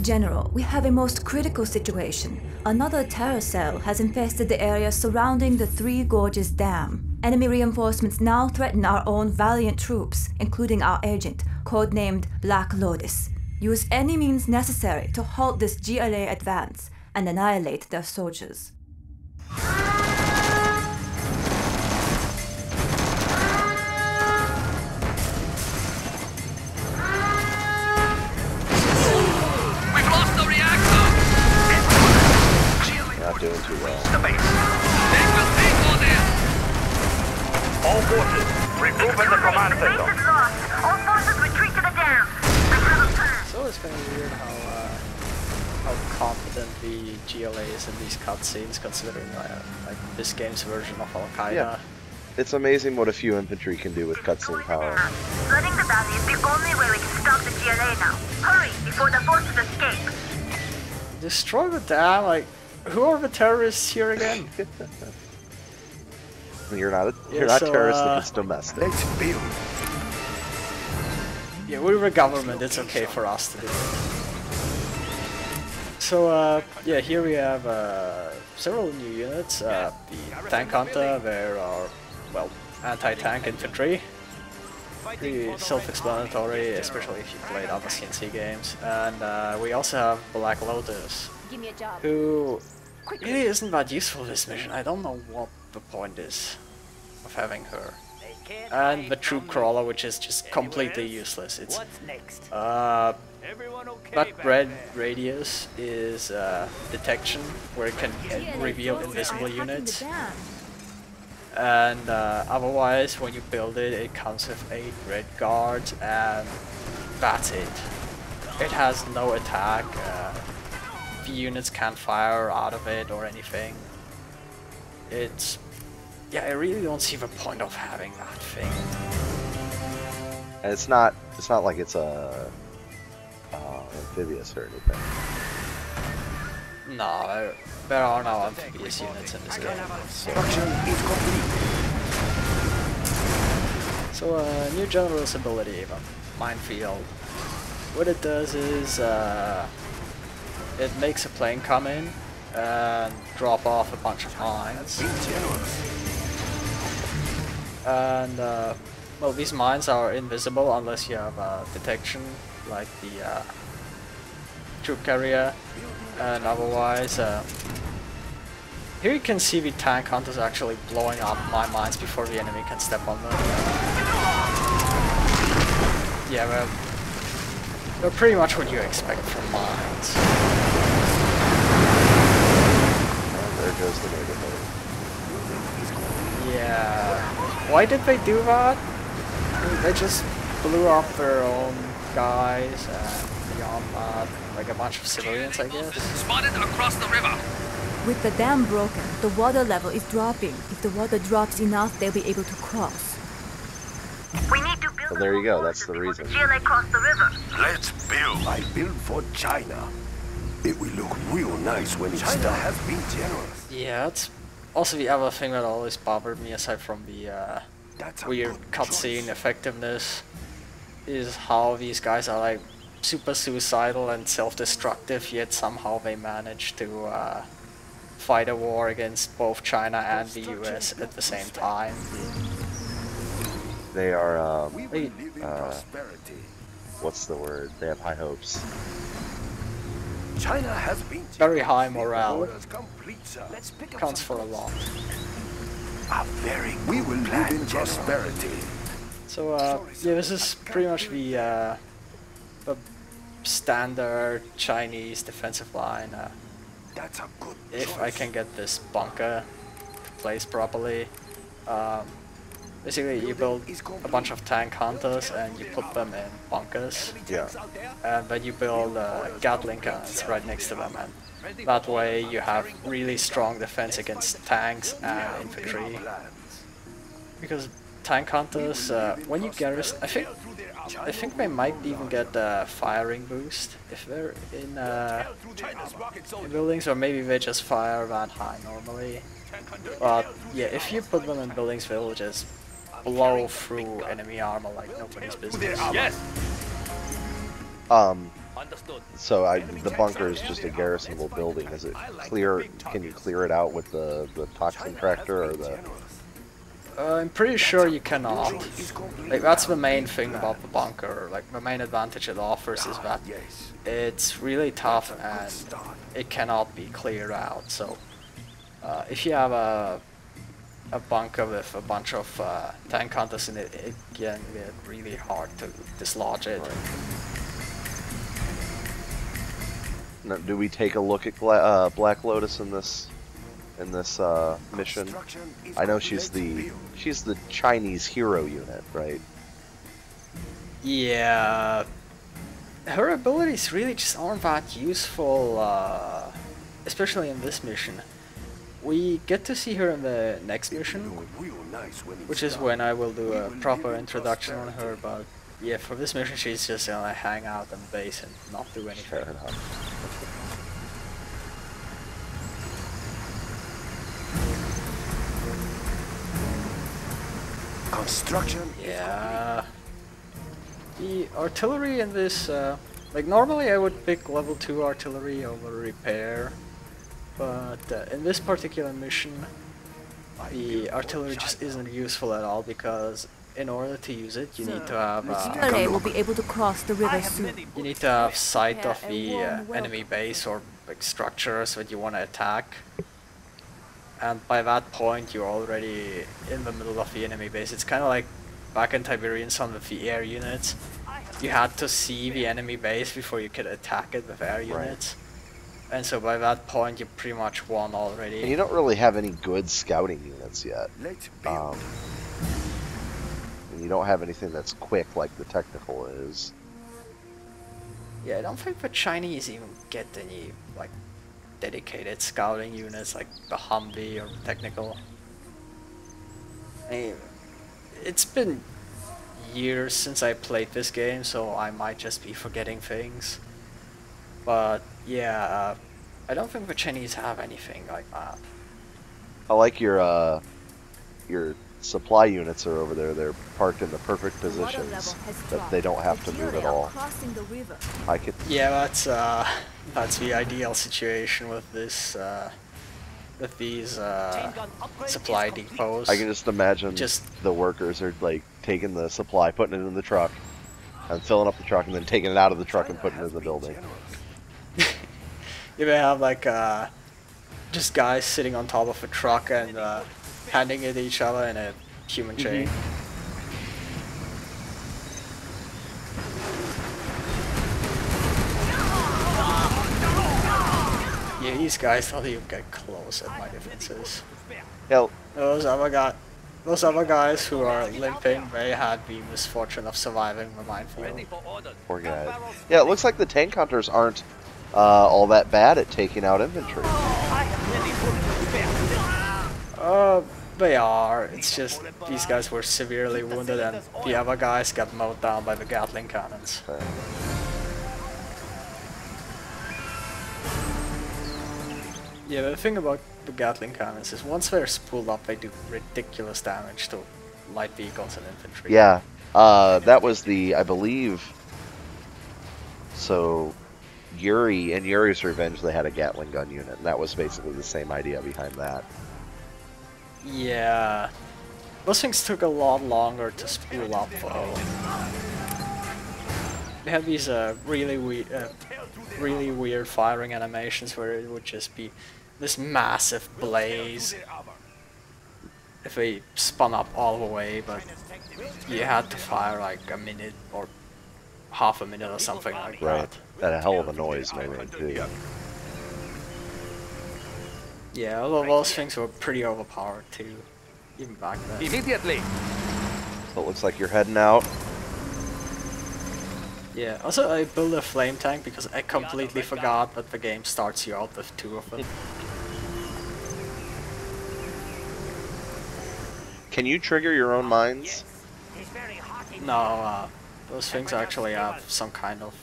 General, we have a most critical situation. Another terror cell has infested the area surrounding the Three Gorges Dam. Enemy reinforcements now threaten our own valiant troops, including our agent, codenamed Black Lotus. Use any means necessary to halt this GLA advance and annihilate their soldiers. Doing too well. The base. They will take orders. All forces, regroup at the command center. The base is lost. All forces retreat to the dam. I have a plan. It's always kind of weird how competent the GLA is in these cutscenes, considering like this game's version of Al Qaeda. Yeah. It's amazing what a few infantry can do with cutscene power. Flooding the valley is the only way we can stop the GLA now. Hurry before the forces escape. Destroy the dam, like. Who are the terrorists here again? You're not terroristic, it's domestic. Let's build. Yeah, we're a government, it's okay for us to do it. So, yeah, here we have several new units. The Tank Hunter, there are, well, anti-tank infantry. Pretty self-explanatory, especially if you played other CNC games. And we also have Black Lotus, who really isn't that useful this mission. I don't know what the point is of having her. And the Troop Crawler, which is just completely useless. It's that red radius is detection, where it can reveal invisible units. And otherwise, when you build it, it comes with 8 red guards, and that's it. It has no attack. The units can't fire out of it or anything. It's... yeah, I really don't see the point of having that thing. And it's not like it's a amphibious or anything. No, there are no amphibious units in this game. So new general's ability, the minefield. What it does is it makes a plane come in and drop off a bunch of mines. And well, these mines are invisible unless you have detection, like the troop carrier, and otherwise here you can see the tank hunters actually blowing up my mines before the enemy can step on them. Yeah, they're pretty much what you expect from mines. And there goes the neighborhood. Yeah. Why did they do that? I mean, they just blew up their own guys and beyond that, like a bunch of civilians, I guess. Spotted across the river. With the dam broken, the water level is dropping. If the water drops enough, they'll be able to cross. We need to build. Well, there you go. That's the reason. The GLA crossed the river. Let's build. I build for China. It will look real nice when it's China done. has been generous. Yeah, that's also the other thing that always bothered me, aside from the That's a weird good cutscene choice. effectiveness, is how these guys are like super suicidal and self-destructive, yet somehow they manage to fight a war against both China and the US at the same time. They are We will live in prosperity. what's the word? They have high hopes. China has been Very high generous. morale. The orders complete, sir. Let's pick up Counts some for a lot. A very we will live in prosperity. So yeah, this is pretty much the standard Chinese defensive line. That's a good If choice. I can get this bunker placed properly. Basically, you build a bunch of tank hunters and you put them in bunkers, Yeah. and then you build Gatling guns right next to them, and that way you have really strong defense against tanks and infantry. Because tank hunters, when you garrison, I think they might even get a firing boost if they're in buildings, or maybe they just fire that high normally. But yeah, if you put them in buildings, they'll just blow through enemy armor like nobody's business. Yes. Understood. So the bunker is just a garrisonable building. Is it clear? Can you clear it out with the toxin tractor or the? I'm pretty sure you cannot. Like, that's the main thing about the bunker. Like, the main advantage it offers is that it's really tough and it cannot be cleared out. So if you have a bunker with a bunch of tank hunters in it, it can get really hard to dislodge it. Now, do we take a look at Black Lotus in this mission? I know she's the Chinese hero unit, right? Yeah, her abilities really just aren't that useful, especially in this mission. We get to see her in the next mission, which is when I will do a proper introduction on her, but yeah, for this mission she's just gonna hang out on the base and not do anything. Fair enough. Construction. Yeah. The artillery in this, like normally I would pick level 2 artillery over repair, but in this particular mission the artillery just isn't useful at all because in order to use it you need to have GLA will be able to cross the river soon. you need to have sight of the enemy base or like structures that you want to attack. And by that point you're already in the middle of the enemy base. It's kind of like back in Tiberian Sun with the air units. You had to see the enemy base before you could attack it with air units. And so by that point you pretty much won already. And you don't really have any good scouting units yet. And you don't have anything that's quick like the technical is. Yeah, I don't think the Chinese even get any like dedicated scouting units like the Humvee or the technical. I mean, it's been years since I played this game, so I might just be forgetting things. But yeah, I don't think the Chinese have anything like that. I like your supply units are over there. They're parked in the perfect positions that they don't have to move at all. I could. Yeah, that's the ideal situation with this with these supply depots. I can just imagine the workers are like taking the supply, putting it in the truck, and filling up the truck, and then taking it out of the truck and putting it in the building. You may have like just guys sitting on top of a truck and handing it to each other in a human chain. Yeah, these guys don't even get close at my defenses. Hell, Those other guys who are limping, they had the misfortune of surviving the minefield. poor guy. Yeah, it looks like the tank hunters aren't all that bad at taking out infantry. They are. It's just these guys were severely wounded and the other guys got mowed down by the Gatling cannons. Yeah, the thing about the Gatling cannons is once they're spooled up, they do ridiculous damage to light vehicles and infantry. Yeah, that was I believe, so Yuri, in Yuri's Revenge, they had a Gatling gun unit, and that was basically the same idea behind that. Yeah, those things took a lot longer to spool up though. They had these really weird firing animations where it would just be this massive blaze if they spun up all the way, but you had to fire like a minute or half a minute or something like that. That a hell of a noise, maybe, too. Yeah, although those things were pretty overpowered too, even back then. Immediately. So it looks like you're heading out. Yeah, also I built a flame tank because I completely forgot that the game starts you out with 2 of them. Can you trigger your own mines? No, those things actually have some kind of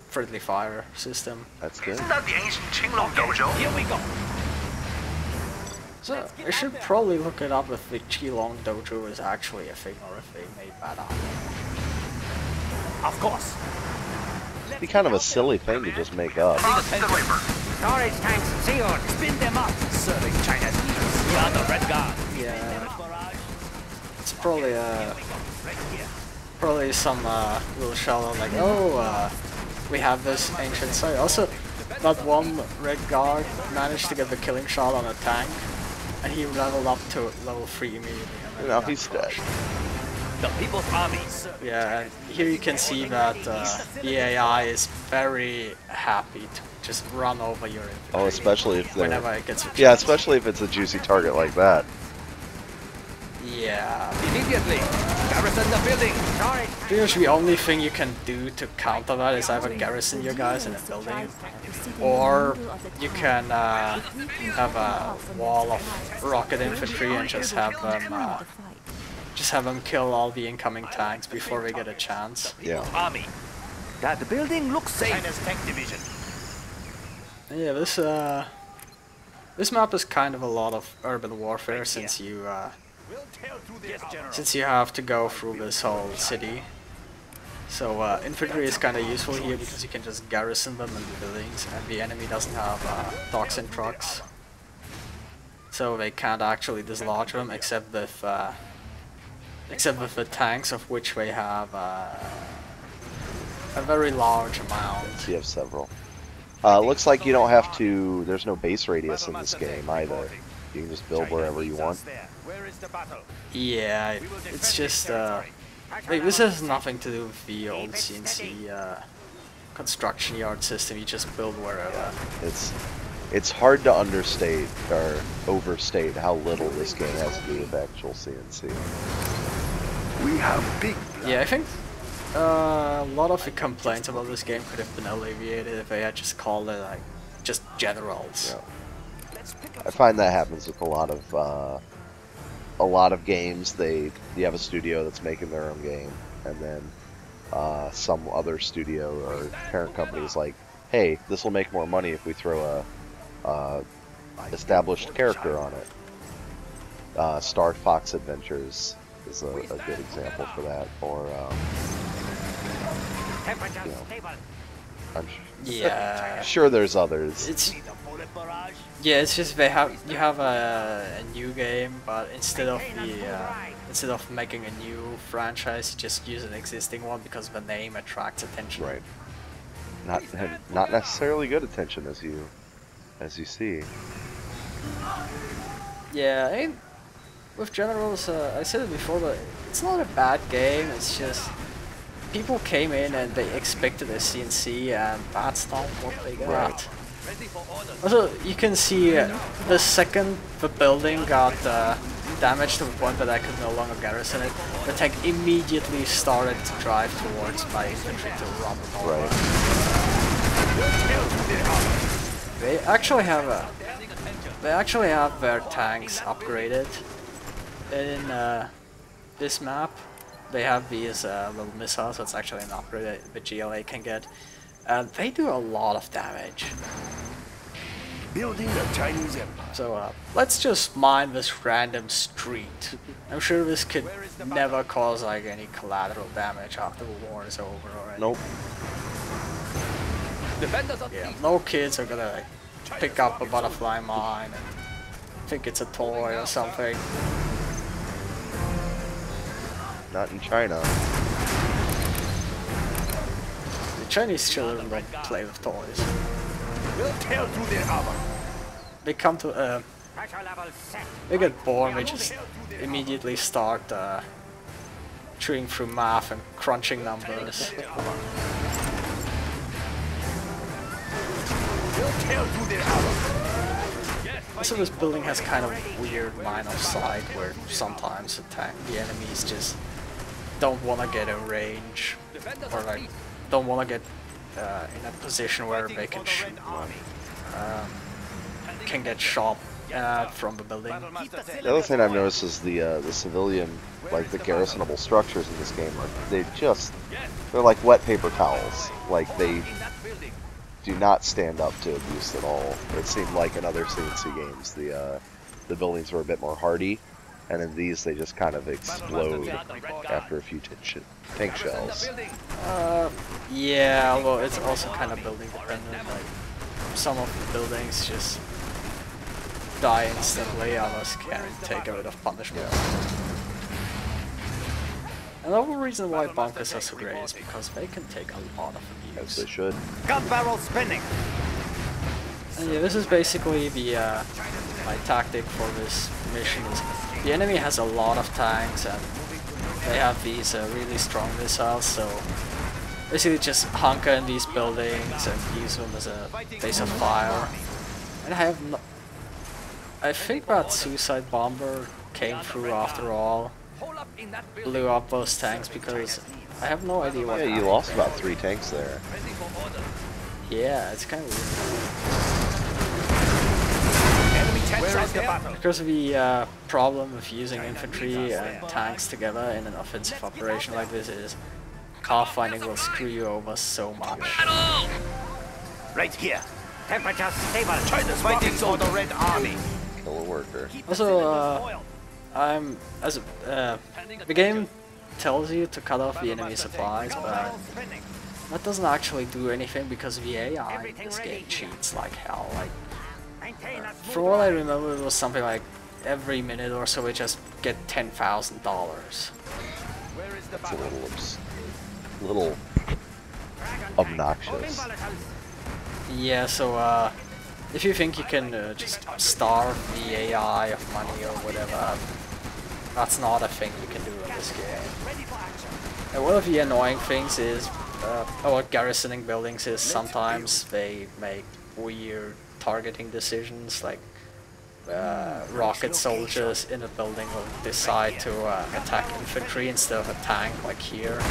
friendly fire system. That's good. Isn't that the ancient Qinglong dojo? Here we go. So I should probably look it up if the Qilong dojo is actually a thing or if they made that up. Of course. It'd be kind of a silly thing to just make up. Storage tanks sealed. Spin them up. Serving China's needs. We are the Red Guard. Yeah. It's probably some little shallow like, oh, we have this ancient site. Also, that one Red Guard managed to get the killing shot on a tank, and he leveled up to level 3 immediately. You know, he's dead. The People's Army. Yeah, and here you can see that the AI is very happy to just run over your infantry. Oh, especially if they're... whenever it gets a Yeah, chance. especially if it's a juicy target like that. Yeah. Immediately. Garrison the building. Storage. Pretty much the only thing you can do to counter that is either garrison your guys in a building, or you can have a wall of rocket infantry and just have them kill all the incoming tanks before they get a chance. Yeah. Army. That building looks safe. China's tank division. And yeah, this map is kind of a lot of urban warfare since you have to go through this whole city. So infantry is kind of useful here because you can just garrison them in the buildings, and the enemy doesn't have toxin trucks, so they can't actually dislodge them except with the tanks, of which they have a very large amount. You have several. Looks like you don't have to... There's no base radius in this game either. You can just build wherever you want. Yeah, it's just... like, this has nothing to do with the old CNC construction yard system. You just build wherever. It's hard to understate or overstate how little this game has to do with actual CNC. We have big... Yeah, I think a lot of the complaints about this game could have been alleviated if they had just called it like just generals. Yeah. I find that happens with a lot of games. You have a studio that's making their own game, and then some other studio or parent company is like, hey, this will make more money if we throw a established character on it. Star Fox Adventures is a good example for that, or you know, I'm sure there's others. It's just you have a new game, but instead of making a new franchise, you just use an existing one because the name attracts attention. Right. Not necessarily good attention, as you see. Yeah, I mean, with Generals, I said it before, but it's not a bad game. It's just people came in and they expected a CNC, and that's not what they got. Right. Also, you can see the second the building got damaged to the point that I could no longer garrison it, the tank immediately started to drive towards my infantry to run them over. Right. They actually have their tanks upgraded in this map. They have these little missiles, so it's actually an upgrade that the GLA can get. And they do a lot of damage. Building the Chinese Empire. So let's just mine this random street. I'm sure this could never cause like any collateral damage after the war is over already. Nope. Yeah, no kids are gonna like, pick up a butterfly mine and think it's a toy or something. Not in China. The Chinese children don't play with toys. We'll tear through their armor. They come to they get bored, they just immediately start chewing through math and crunching numbers. We'll tear through their armor. Also, this building has kind of weird line of sight where sometimes the enemies just don't want to get in range, or like don't want to get in a position where they can shoot one. Can get shot from the building. The other thing I've noticed is the civilian, like the garrisonable structures in this game, they're like wet paper towels. Like they do not stand up to abuse at all. It seemed like in other CNC games the buildings were a bit more hardy, and in these they just kind of explode after a few tank shells. Yeah, although it's also kind of building dependent. Like some of the buildings just die instantly, others can take a bit of punishment. Another reason why bunkers are so great is because they can take a lot of abuse. As they should. Gun barrel spinning. And yeah, this is basically the my tactic for this mission. Is the enemy has a lot of tanks and they have these really strong missiles, so basically just hunker in these buildings and use them as a base of fire. And I think that suicide bomber came through after all, blew up those tanks, because I have no idea what happened. Yeah, you lost about 3 tanks there. Yeah, it's kind of Weird. because of the problem of using infantry and tanks together in an offensive operation like this is pathfinding will screw you over so much. Right here. Temperature stable. China's fighting for the Red Army. Kill a worker. Also, the game tells you to cut off the enemy supplies, but that doesn't actually do anything because the AI in this game cheats like hell. Like, from what I remember, it was something like every minute or so we just get $10,000. That's a little obnoxious. Yeah, so if you think you can just starve the AI of money or whatever, that's not a thing you can do in this game. And one of the annoying things is about garrisoning buildings is sometimes they make weird targeting decisions, like rocket soldiers in a building will decide to attack infantry instead of a tank, like here,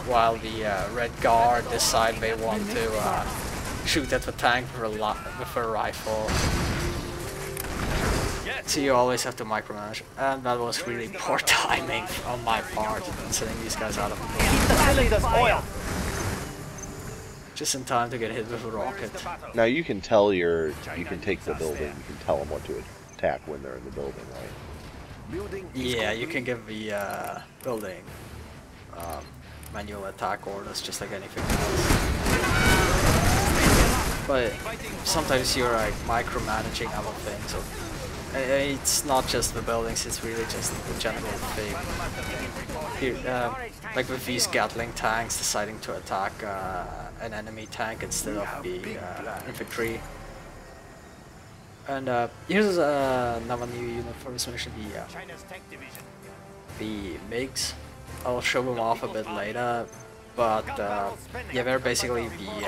while the Red Guard decide they want to shoot at the tank with a rifle. So you always have to micromanage, and that was really poor timing on my part, sending these guys out of the building. Just in time to get hit with a rocket. Now you can tell you can take the building, you can tell them what to attack when they're in the building, right? Yeah, you can give the building manual attack orders just like anything else. But sometimes you're like micromanaging other things. So it's not just the buildings, it's really just the general thing. Here, like with these Gatling tanks deciding to attack an enemy tank instead of the infantry. And here's another new unit for this mission, the MiGs. I'll show them off a bit later, but yeah, they're basically the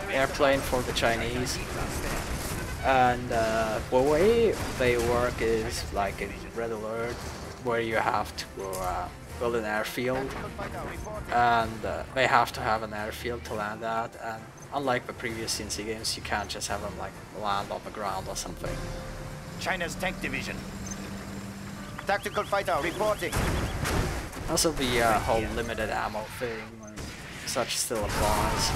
airplane for the Chinese. And the way they work is like in Red Alert, where you have to build an airfield, and they have to have an airfield to land at, and unlike the previous CNC games, you can't just have them like land on the ground or something. China's tank division. Tactical fighter reporting. Also the whole limited ammo thing, like, such still applies.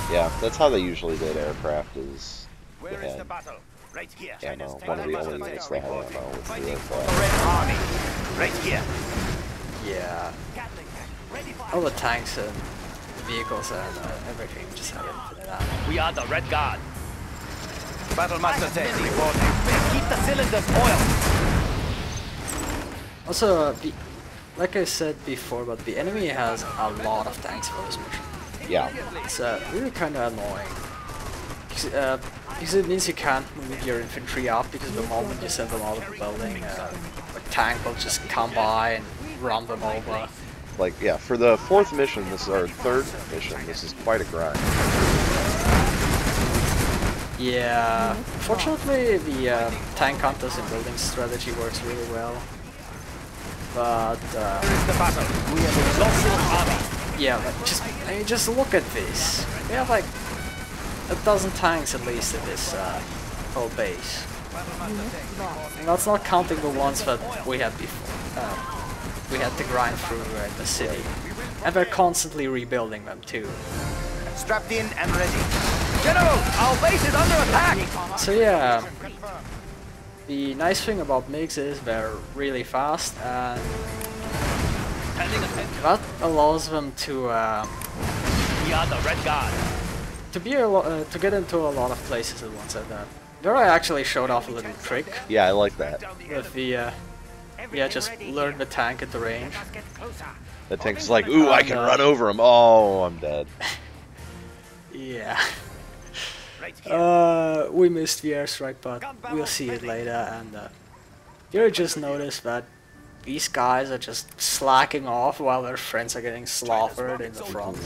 Yeah, that's how they usually did aircraft, is they Where is the had battle? Right here. ammo. One of the only units that had ammo was the The aircraft. Red Army. Right here. Yeah, all the tanks and vehicles and everything just have infinite ammo. We are the Red Guard. Battle Master tank reporting. Keep the cylinders oiled. Also, like I said before, but the enemy has a lot of tanks for this mission. Yeah. It's really kind of annoying. Because it means you can't move your infantry up, because the moment you send them out of the building, a tank will just come by and run them over. Like, yeah, for the 4th mission, this is our 3rd mission, this is quite a grind. Yeah, fortunately the tank hunters and building strategy works really well. But Where is the battle? We have a exhausted army. yeah, like, just look at this. We have like a dozen tanks at least in this whole base. And that's not counting the ones that we had before. We had to grind through in the city. And they're constantly rebuilding them too. Strapped in and ready. General, our base is under attack. So yeah, The nice thing about MiGs is they're really fast, and that allows them to We are the Red Guard. to get into a lot of places at once. And there I actually showed off a little trick Yeah, I like that. with the just lure the tank at the range. The tank's like, ooh, I can run over him. Oh, I'm dead. Yeah. We missed the airstrike, but we'll see it later. And you just notice that these guys are just slacking off while their friends are getting slaughtered in the front.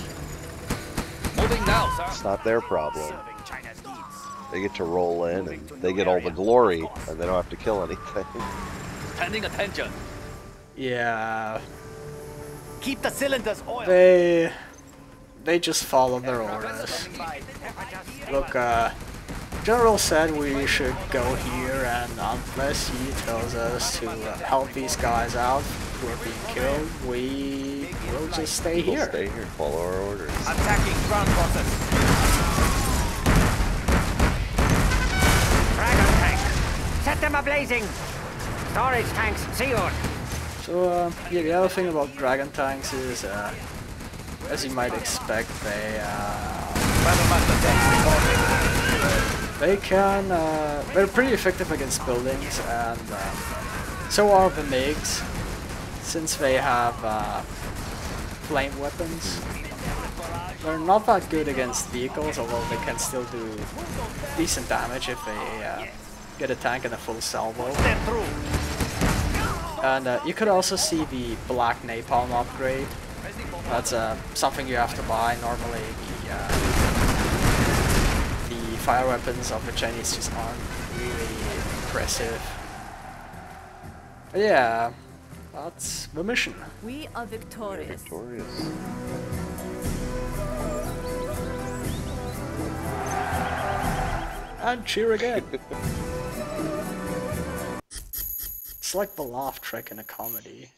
Moving now, sir. It's not their problem. They get to roll in and they get all the glory, and they don't have to kill anything. Standing attention. Yeah, Keep the cylinders oiled. they just follow their orders. Look, General said we should go here, and unless he tells us to help these guys out who are being killed, we will just stay We'll here. stay here, follow our orders. Attacking ground forces. Dragon tank! Set them ablazing! Storage tanks sealed! So, yeah, the other thing about Dragon tanks is, as you might expect, they're pretty effective against buildings, and so are the MiGs, since they have flame weapons. They're not that good against vehicles, although they can still do decent damage if they get a tank and a full salvo. And you could also see the black napalm upgrade. That's something you have to buy. Normally the fire weapons of the Chinese just aren't really impressive. But yeah, that's the mission. We are victorious. Victorious. And cheer again. It's like the laugh track in a comedy.